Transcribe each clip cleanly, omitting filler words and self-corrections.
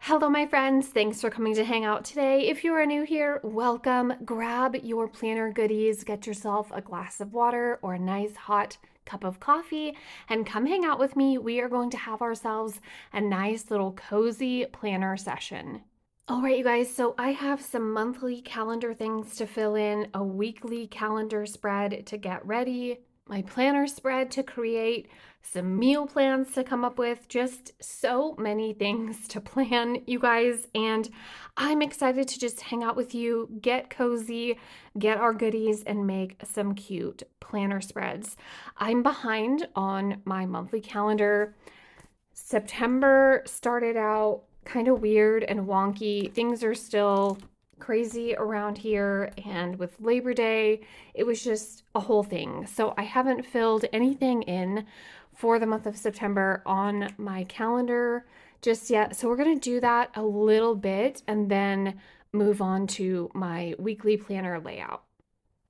Hello, my friends. Thanks for coming to hang out today. If you are new here, welcome. Grab your planner goodies, get yourself a glass of water or a nice hot cup of coffee, and come hang out with me. We are going to have ourselves a nice little cozy planner session. All right, you guys, so I have some monthly calendar things to fill in, a weekly calendar spread to get ready, my planner spread to create, some meal plans to come up with, just so many things to plan, you guys. And I'm excited to just hang out with you, get cozy, get our goodies, and make some cute planner spreads. I'm behind on my monthly calendar. September started out kind of weird and wonky. Things are still crazy around here, and with Labor Day, it was just a whole thing. So I haven't filled anything in for the month of September on my calendar just yet. So we're going to do that a little bit and then move on to my weekly planner layout.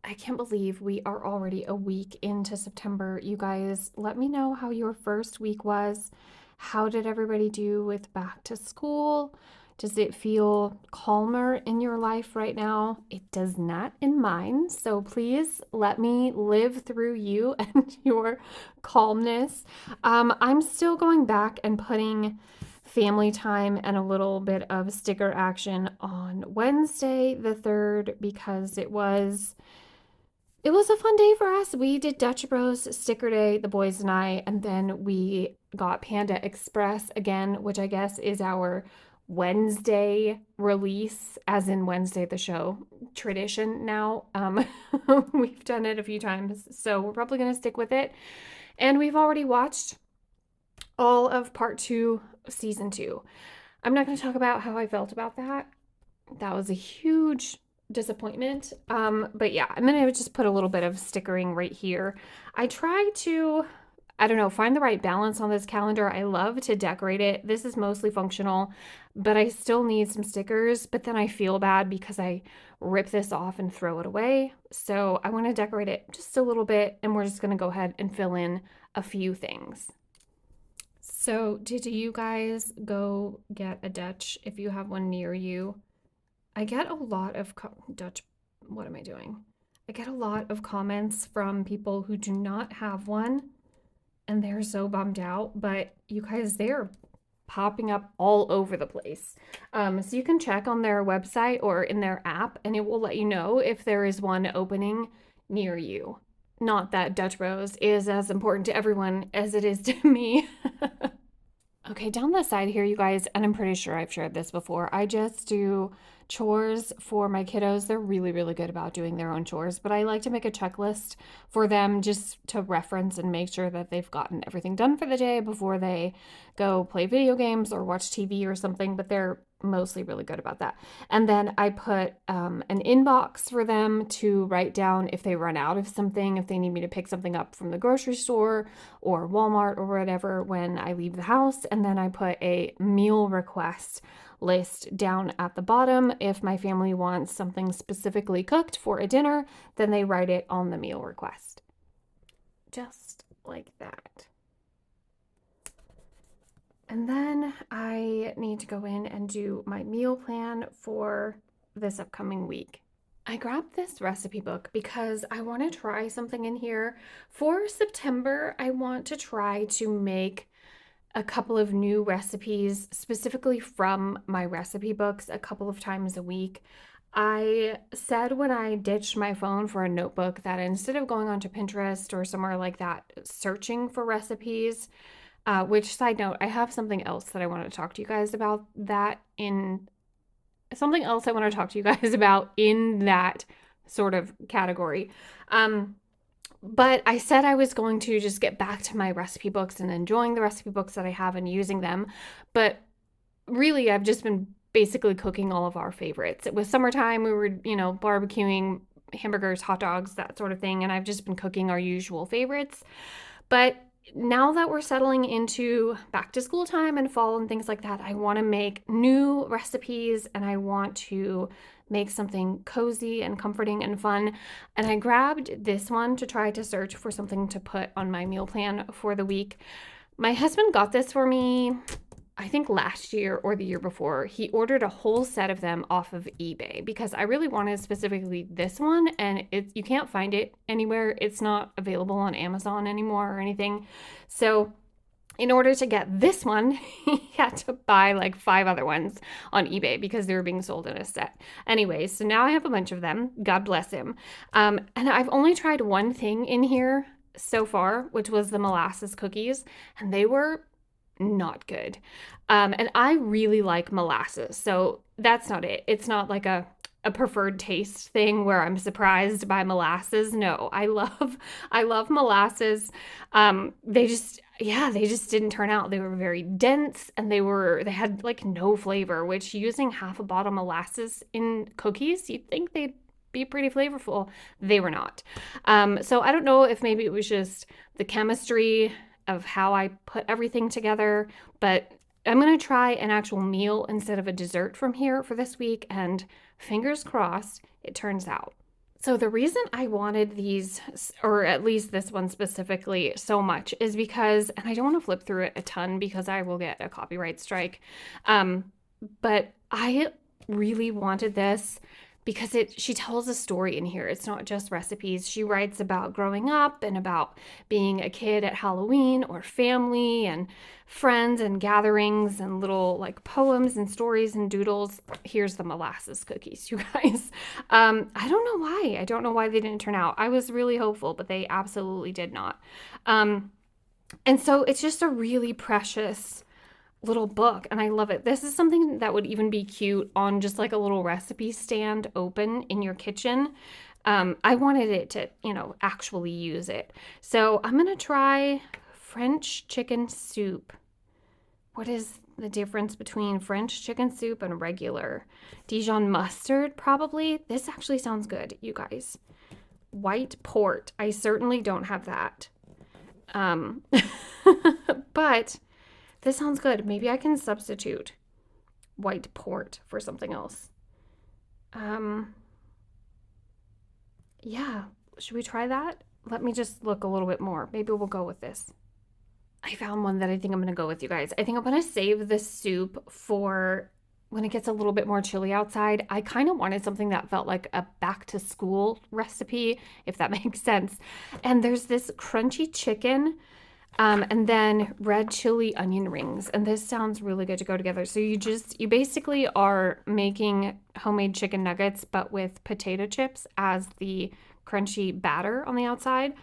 I can't believe we are already a week into September. You guys, let me know how your first week was. How did everybody do with back to school? Does it feel calmer in your life right now? It does not in mine. So please let me live through you and your calmness. I'm still going back and putting family time and a little bit of sticker action on Wednesday the 3rd because it was a fun day for us. We did Dutch Bros sticker day, the boys and I, and then we got Panda Express again, which I guess is our Wednesday release, as in Wednesday the show tradition now. We've done it a few times, so we're probably going to stick with it. And we've already watched all of part 2, season 2. I'm not going to talk about how I felt about that. That was a huge disappointment. But yeah, I'm gonna just put a little bit of stickering right here. I try to, I don't know, find the right balance on this calendar. I love to decorate it. This is mostly functional, but I still need some stickers. But then I feel bad because I rip this off and throw it away. So I want to decorate it just a little bit, and we're just gonna go ahead and fill in a few things. So, did you guys go get a Dutch if you have one near you? I get a lot of Dutch. What am I doing? I get a lot of comments from people who do not have one and they're so bummed out. But you guys, they're popping up all over the place. So you can check on their website or in their app and it will let you know if there is one opening near you. Not that Dutch Bros is as important to everyone as it is to me. Okay, down the side here, you guys, and I'm pretty sure I've shared this before, I just do chores for my kiddos. They're really, really good about doing their own chores, but I like to make a checklist for them just to reference and make sure that they've gotten everything done for the day before they go play video games or watch TV or something, but they're mostly really good about that. And then I put an inbox for them to write down if they run out of something, if they need me to pick something up from the grocery store or Walmart or whatever when I leave the house. And then I put a meal request list down at the bottom. If my family wants something specifically cooked for a dinner, then they write it on the meal request. Just like that. And then I need to go in and do my meal plan for this upcoming week. I grabbed this recipe book because I want to try something in here. For September, I want to try to make a couple of new recipes, specifically from my recipe books, a couple of times a week. I said when I ditched my phone for a notebook that instead of going onto Pinterest or somewhere like that, searching for recipes, which side note, I have something else that I want to talk to you guys about that in something else I want to talk to you guys about in that sort of category. But I said I was going to just get back to my recipe books and enjoying the recipe books that I have and using them. But really, I've just been basically cooking all of our favorites. It was summertime. We were, barbecuing hamburgers, hot dogs, that sort of thing. And I've just been cooking our usual favorites. But now that we're settling into back to school time and fall and things like that, I want to make new recipes and I want to make something cozy and comforting and fun. And I grabbed this one to try to search for something to put on my meal plan for the week. My husband got this for me, I think last year or the year before, he ordered a whole set of them off of eBay because I really wanted specifically this one, and you can't find it anywhere. It's not available on Amazon anymore or anything. So in order to get this one, he had to buy like 5 other ones on eBay because they were being sold in a set. Anyways, so now I have a bunch of them. God bless him. And I've only tried one thing in here so far, which was the molasses cookies, and they were not good. And I really like molasses, so that's not it. It's not like a preferred taste thing where I'm surprised by molasses. No, I love molasses. They just didn't turn out. They were very dense and they had like no flavor, which using half a bottle of molasses in cookies, you'd think they'd be pretty flavorful. They were not. So I don't know if maybe it was just the chemistry of how I put everything together, but I'm going to try an actual meal instead of a dessert from here for this week, and fingers crossed it turns out. So the reason I wanted these, or at least this one specifically, so much is because, and I don't want to flip through it a ton because I will get a copyright strike, but I really wanted this because she tells a story in here. It's not just recipes. She writes about growing up and about being a kid at Halloween or family and friends and gatherings and little like poems and stories and doodles. Here's the molasses cookies, you guys. I don't know why. I don't know why they didn't turn out. I was really hopeful, but they absolutely did not. And so it's just a really precious little book, and I love it. This is something that would even be cute on just like a little recipe stand open in your kitchen. I wanted it to, actually use it. So I'm gonna try French chicken soup. What is the difference between French chicken soup and regular? Dijon mustard, probably. This actually sounds good, you guys. White port. I certainly don't have that. But this sounds good. Maybe I can substitute white port for something else. Yeah, should we try that? Let me just look a little bit more. Maybe we'll go with this. I found one that I think I'm going to go with, you guys. I think I'm going to save the soup for when it gets a little bit more chilly outside. I kind of wanted something that felt like a back to school recipe, if that makes sense. And there's this crunchy chicken, and then red chili onion rings. And this sounds really good to go together. So you basically are making homemade chicken nuggets, but with potato chips as the crunchy batter on the outside.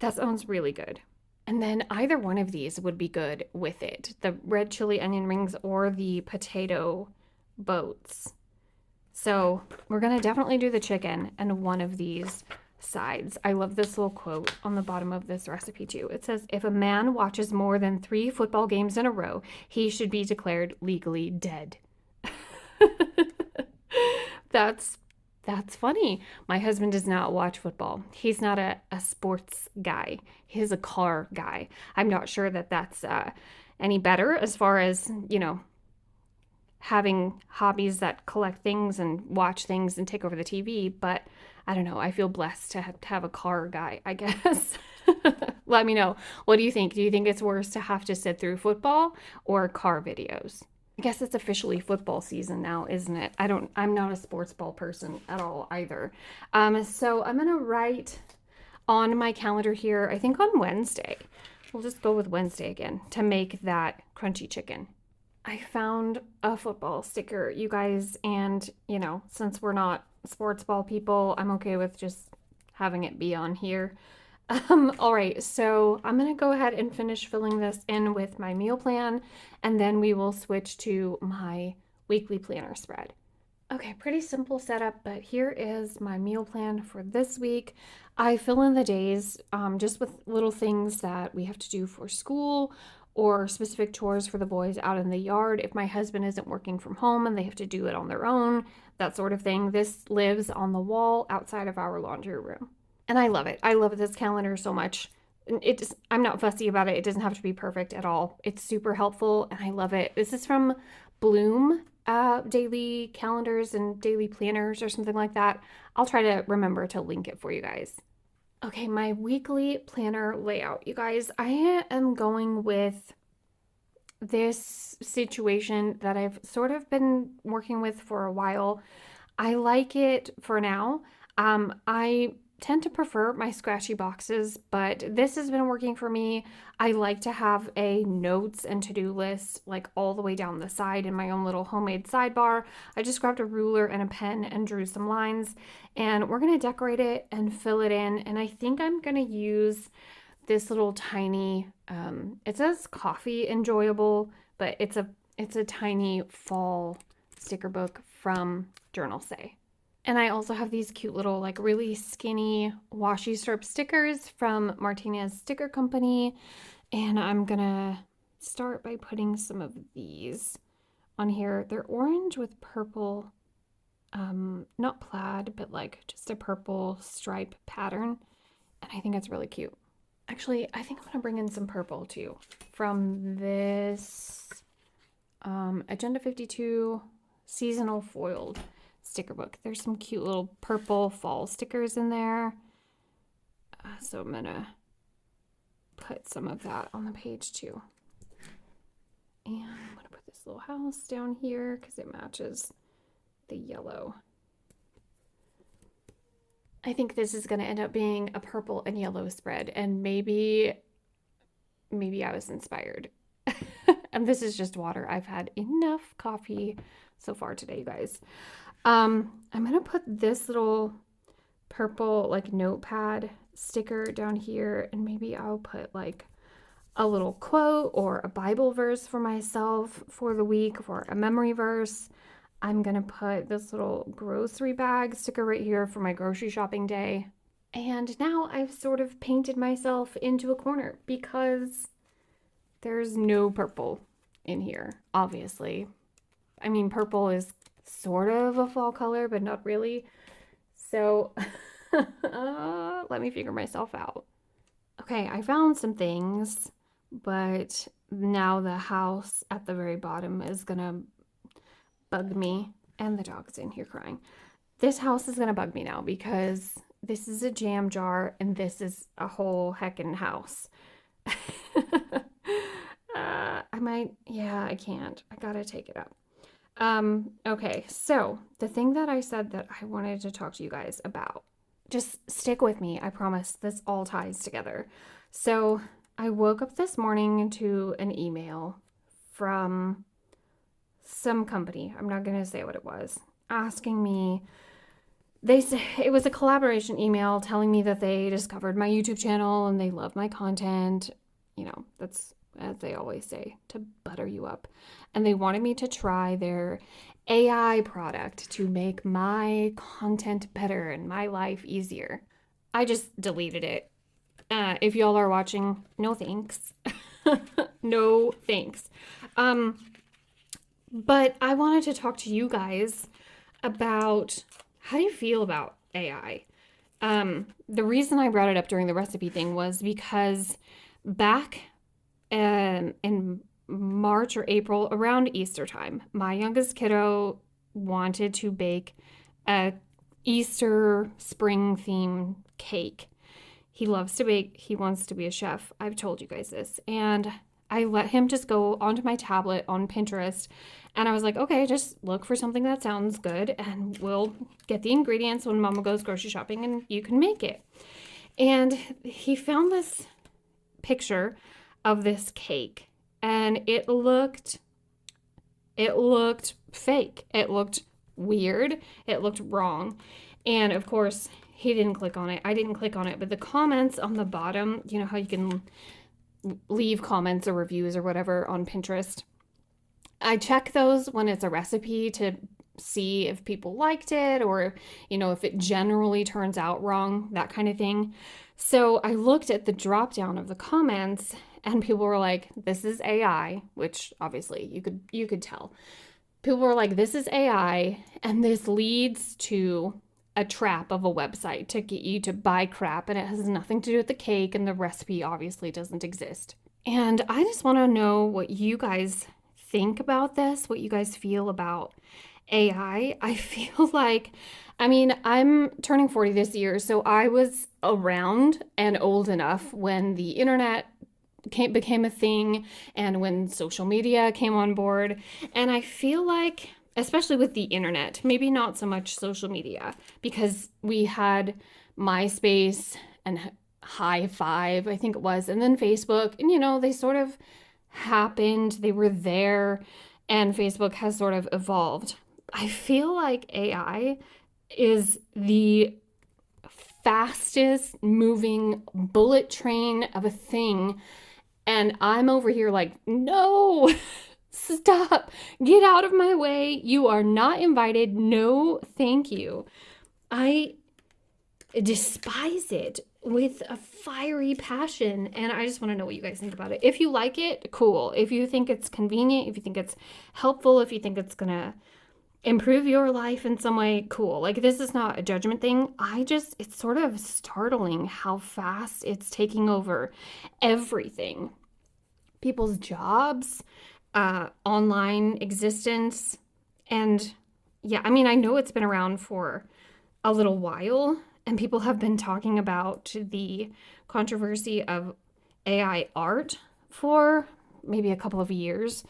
That sounds really good. And then either one of these would be good with it, the red chili onion rings or the potato boats. So we're going to definitely do the chicken and one of these sides. I love this little quote on the bottom of this recipe too. It says, if a man watches more than 3 football games in a row, he should be declared legally dead. That's funny. My husband does not watch football. He's not a sports guy. He's a car guy. I'm not sure that that's any better as far as, having hobbies that collect things and watch things and take over the TV, but I don't know. I feel blessed to have a car guy, I guess. Let me know. What do you think? Do you think it's worse to have to sit through football or car videos? I guess it's officially football season now, isn't it? I'm not a sports ball person at all either. So I'm going to write on my calendar here, I think on Wednesday. We'll just go with Wednesday again to make that crunchy chicken. I found a football sticker, you guys, and, since we're not sports ball people, I'm okay with just having it be on here. All right, so I'm going to go ahead and finish filling this in with my meal plan, and then we will switch to my weekly planner spread. Okay, pretty simple setup, but here is my meal plan for this week. I fill in the days just with little things that we have to do for school or specific chores for the boys out in the yard. If my husband isn't working from home and they have to do it on their own, that sort of thing. This lives on the wall outside of our laundry room. And I love it. I love this calendar so much. I'm not fussy about it. It doesn't have to be perfect at all. It's super helpful and I love it. This is from Bloom daily calendars and daily planners or something like that. I'll try to remember to link it for you guys. Okay, my weekly planner layout, you guys. I am going with this situation that I've sort of been working with for a while. I like it for now. I tend to prefer my scratchy boxes, but this has been working for me. I like to have a notes and to-do list like all the way down the side in my own little homemade sidebar. I just grabbed a ruler and a pen and drew some lines, and we're going to decorate it and fill it in. And I think I'm going to use this little tiny, it says coffee enjoyable, but it's a tiny fall sticker book from Journalsay. And I also have these cute little, like, really skinny washi strip stickers from Martinez Sticker Company. And I'm gonna start by putting some of these on here. They're orange with purple, not plaid, but like just a purple stripe pattern. And I think it's really cute. Actually, I think I'm gonna bring in some purple too from this Agenda 52 seasonal foiled sticker book. There's some cute little purple fall stickers in there. So I'm gonna put some of that on the page too. And I'm gonna put this little house down here because it matches the yellow. I think this is gonna end up being a purple and yellow spread, and maybe I was inspired. And this is just water. I've had enough coffee so far today, you guys. I'm gonna put this little purple like notepad sticker down here, and maybe I'll put like a little quote or a Bible verse for myself for the week, or a memory verse. I'm gonna put this little grocery bag sticker right here for my grocery shopping day. And now I've sort of painted myself into a corner because there's no purple in here, obviously. I mean, purple is sort of a fall color, but not really. So let me figure myself out. Okay, I found some things, but now the house at the very bottom is gonna bug me, and the dog's in here crying. This house is gonna bug me now because this is a jam jar and this is a whole heckin' house. I can't. I gotta take it up. Okay, so the thing that I said that I wanted to talk to you guys about, just stick with me. I promise this all ties together. So I woke up this morning to an email from some company. I'm not going to say what it was, asking me. They said it was a collaboration email telling me that they discovered my YouTube channel and they love my content. You know, that's as they always say, to butter you up. And they wanted me to try their AI product to make my content better and my life easier. I just deleted it. If y'all are watching, no thanks. No thanks. But I wanted to talk to you guys about, how do you feel about AI? The reason I brought it up during the recipe thing was because back in March or April, around Easter time, my youngest kiddo wanted to bake a Easter spring theme cake. He loves to bake. He wants to be a chef. I've told you guys this. And I let him just go onto my tablet on Pinterest. And I was like, okay, just look for something that sounds good and we'll get the ingredients when Mama goes grocery shopping and you can make it. And he found this picture of this cake, and it looked fake. It looked weird. It looked wrong. And of course, he didn't click on it. I didn't click on it, but the comments on the bottom, you know how you can leave comments or reviews or whatever on Pinterest. I check those when it's a recipe to see if people liked it, or, you know, if it generally turns out wrong, that kind of thing. So I looked at the drop down of the comments, and people were like, this is AI, which obviously you could tell. People were like, this is AI, and this leads to a trap of a website to get you to buy crap, and it has nothing to do with the cake, and the recipe obviously doesn't exist. And I just want to know what you guys think about this, what you guys feel about AI. I feel like, I mean, I'm turning 40 this year, so I was around and old enough when the internet became a thing and when social media came on board. And I feel like, especially with the internet, maybe not so much social media, because we had MySpace and High Five, I think it was, and then Facebook, and they sort of happened, they were there, and Facebook has sort of evolved. I feel like AI is the fastest moving bullet train of a thing, and I'm over here like, no, stop, get out of my way, you are not invited, no thank you. I despise it with a fiery passion, and I just want to know what you guys think about it. If you like it, cool. If you think it's convenient, if you think it's helpful, if you think it's gonna improve your life in some way, cool. Like, this is not a judgment thing. It's sort of startling how fast it's taking over everything. People's jobs, online existence, and yeah, I mean, I know it's been around for a little while, and people have been talking about the controversy of AI art for maybe a couple of years.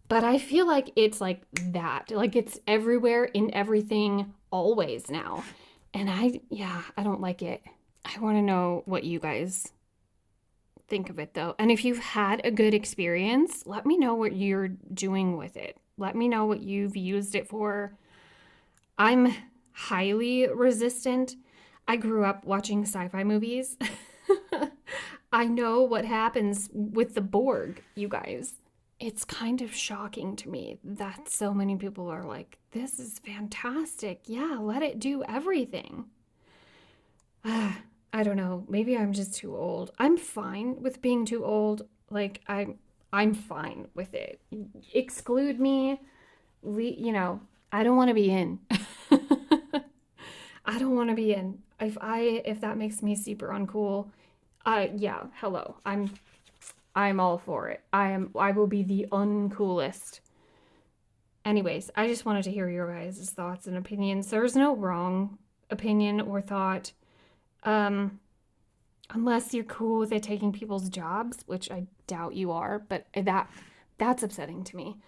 But I feel like it's like that. Like, it's everywhere in everything always now. And I don't like it. I want to know what you guys think of it, though. And if you've had a good experience, let me know what you're doing with it. Let me know what you've used it for. I'm highly resistant. I grew up watching sci-fi movies. I know what happens with the Borg, you guys. It's kind of shocking to me that so many people are like, this is fantastic. Yeah, let it do everything. I don't know. Maybe I'm just too old. I'm fine with being too old. Like, I'm fine with it. Exclude me. I don't want to be in. I don't want to be in. If that makes me super uncool, yeah, hello. I'm all for it. I will be the uncoolest. Anyways, I just wanted to hear your guys' thoughts and opinions. There's no wrong opinion or thought. Unless you're cool with it taking people's jobs, which I doubt you are, but that's upsetting to me.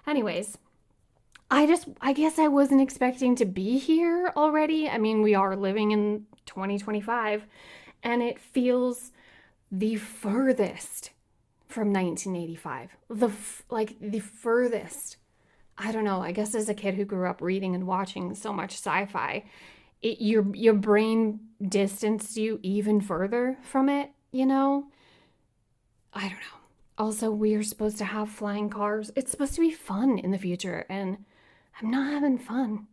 Anyways, I guess I wasn't expecting to be here already. I mean, we are living in 2025, and it feels the furthest from 1985. The furthest. I don't know. I guess as a kid who grew up reading and watching so much sci-fi, your brain distanced you even further from it, I don't know. Also, we are supposed to have flying cars. It's supposed to be fun in the future, and I'm not having fun.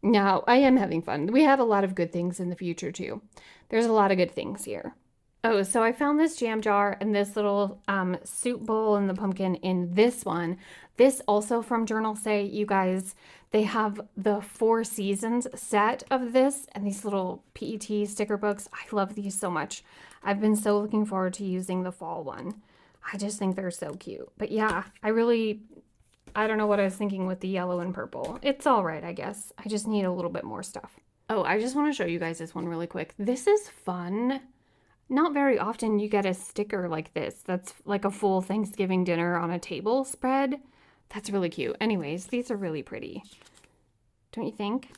No, I am having fun. We have a lot of good things in the future, too. There's a lot of good things here. Oh, so I found this jam jar and this little soup bowl and the pumpkin in this one. This also from Journalsay, you guys. They have the 4 seasons set of this and these little PET sticker books. I love these so much. I've been so looking forward to using the fall one. I just think they're so cute. But yeah, I don't know what I was thinking with the yellow and purple. It's all right, I guess. I just need a little bit more stuff. Oh, I just want to show you guys this one really quick. This is fun. Not very often you get a sticker like this. That's like a full Thanksgiving dinner on a table spread. That's really cute. Anyways, these are really pretty. Don't you think?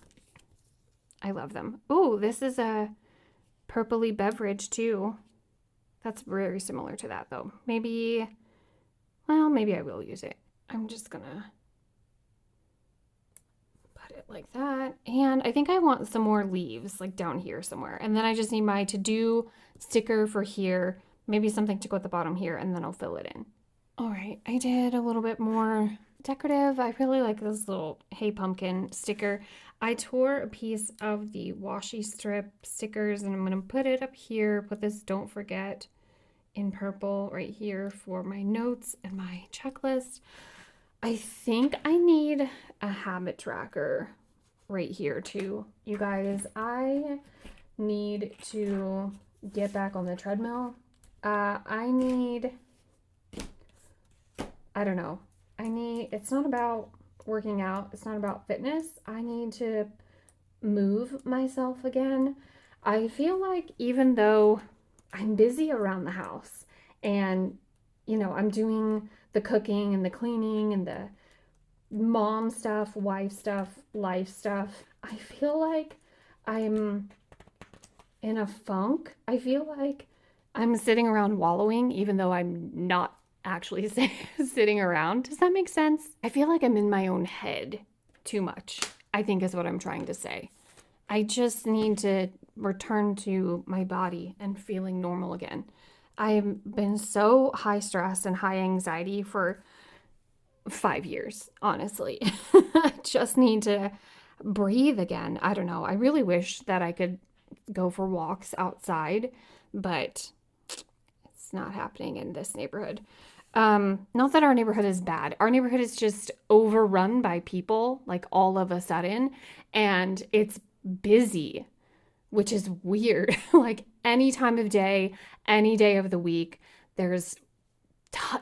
I love them. Oh, this is a purpley beverage too. That's very similar to that though. Maybe I will use it. I'm just gonna put it like that. And I think I want some more leaves like down here somewhere. And then I just need my to-do sticker for here. Maybe something to go at the bottom here, and then I'll fill it in. All right, I did a little bit more decorative. I really like this little Hey Pumpkin sticker. I tore a piece of the washi strip stickers, and I'm gonna put it up here. Put this Don't Forget in purple right here for my notes and my checklist. I think I need a habit tracker right here too. You guys, I need to get back on the treadmill. It's not about working out. It's not about fitness. I need to move myself again. I feel like even though I'm busy around the house and, I'm doing the cooking and the cleaning and the mom stuff, wife stuff, life stuff. I feel like I'm in a funk. I feel like I'm sitting around wallowing, even though I'm not actually sitting around. Does that make sense? I feel like I'm in my own head too much, I think is what I'm trying to say. I just need to return to my body and feeling normal again. I've been so high stress and high anxiety for 5 years, honestly. I just need to breathe again. I don't know. I really wish that I could go for walks outside, but it's not happening in this neighborhood. Not that our neighborhood is bad. Our neighborhood is just overrun by people, like all of a sudden, and it's busy, which is weird. Like any time of day, any day of the week, there's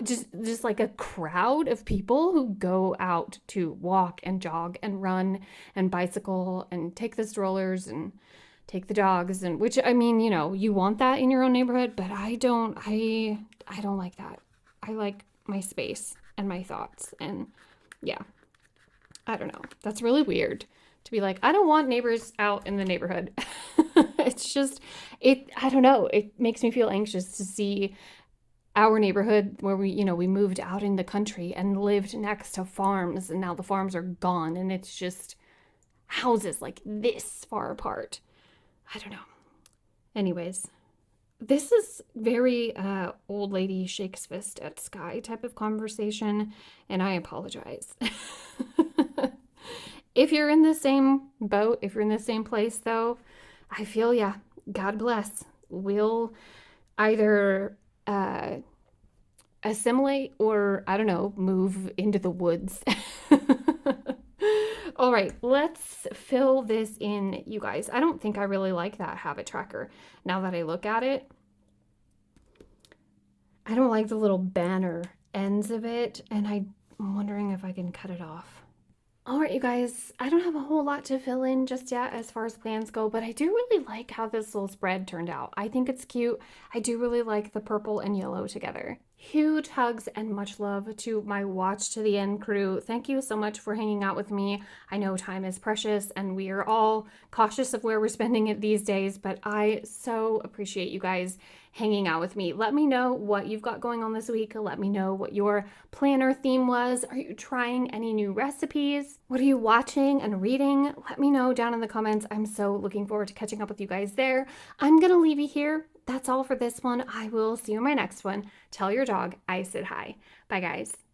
just like a crowd of people who go out to walk and jog and run and bicycle and take the strollers and take the dogs, and which, I mean, you want that in your own neighborhood, but I don't like that. I like my space and my thoughts, and yeah, I don't know. That's really weird to be like, I don't want neighbors out in the neighborhood. It's just, I don't know. It makes me feel anxious to see our neighborhood where we moved out in the country and lived next to farms, and now the farms are gone and it's just houses like this far apart. I don't know. Anyways, this is very old lady shakes fist at sky type of conversation, and I apologize. If you're in the same boat, if you're in the same place though, I feel ya. God bless. We'll either assimilate or, I don't know, move into the woods. All right, let's fill this in, you guys. I don't think I really like that habit tracker now that I look at it. I don't like the little banner ends of it, and I'm wondering if I can cut it off. All right, you guys, I don't have a whole lot to fill in just yet as far as plans go, but I do really like how this little spread turned out. I think it's cute. I do really like the purple and yellow together. Huge hugs and much love to my Watch to the End crew. Thank you so much for hanging out with me. I know time is precious and we are all cautious of where we're spending it these days, but I so appreciate you guys hanging out with me. Let me know what you've got going on this week. Let me know what your planner theme was. Are you trying any new recipes? What are you watching and reading? Let me know down in the comments. I'm so looking forward to catching up with you guys there. I'm gonna leave you here. That's all for this one. I will see you in my next one. Tell your dog I said hi. Bye, guys.